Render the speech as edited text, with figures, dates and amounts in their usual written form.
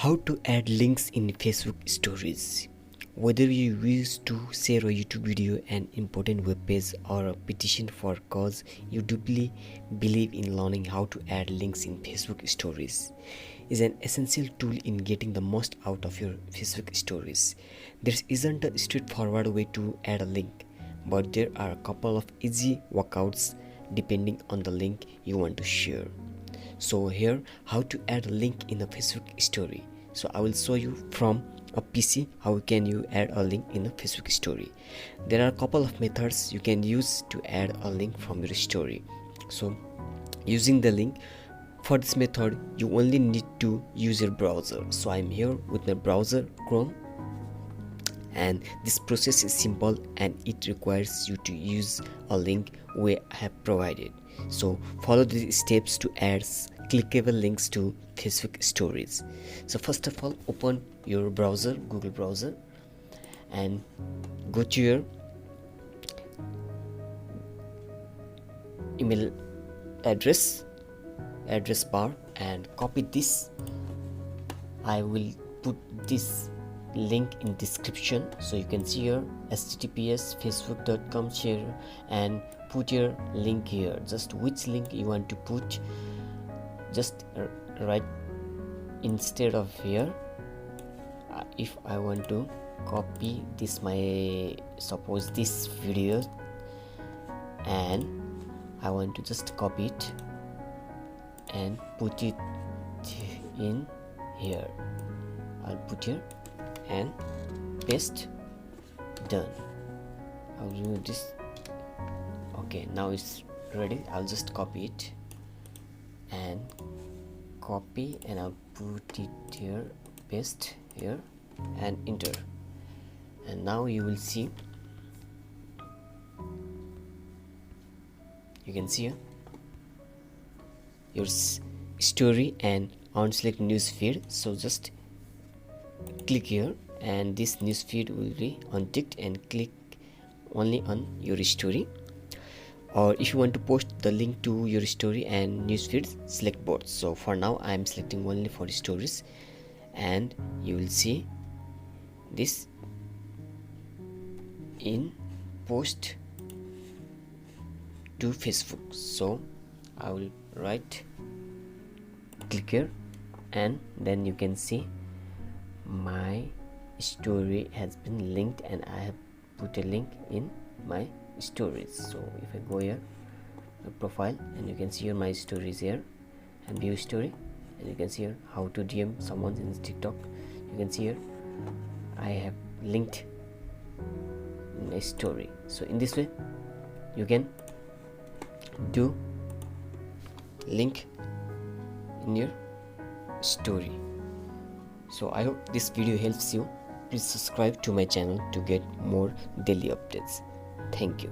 How to add links in Facebook stories. Whether you wish to share a YouTube video, an important web page, or a petition for cause, you deeply believe in learning how to add links in Facebook stories is an essential tool in getting the most out of your Facebook stories. There isn't a straightforward way to add a link, but there are a couple of easy workouts depending on the link you want to share. So here, how to add a link in a Facebook story. So I will show you from a PC how can you add a link in a Facebook story. There are a couple of methods you can use to add a link from your story. So using the link, for this method you only need to use your browser. So I'm here with my browser Chrome, and this process is simple and it requires you to use a link we have provided. So follow the steps to add clickable links to Facebook stories. So first of all, open your browser, Google browser, and go to your email address bar and copy this. I will put this link in description, so you can see here https://facebook.com share and put your link here. Just which link you want to put, just write instead of here. If I want to copy this, suppose this video, and I want to just copy it and put it in here. I'll put here and paste. Done. I'll do this. Okay, now it's ready. I'll just copy it and copy, and I'll put it here, paste here, and enter. And now you will see, you can see here your story and unselect news feed. So just click here and this news feed will be unticked, and click only on your story. Or if you want to post the link to your story and news feeds, select both. So for now I am selecting only for stories, and you will see this in post to Facebook. So I will click here, and then you can see my story has been linked, and I have put a link in my stories. So if I go here, the profile, and you can see here my stories here, and view story, and you can see here how to DM someone in TikTok. You can see here I have linked my story. So in this way you can do link in your story. So I hope this video helps you. Please subscribe to my channel to get more daily updates. Thank you.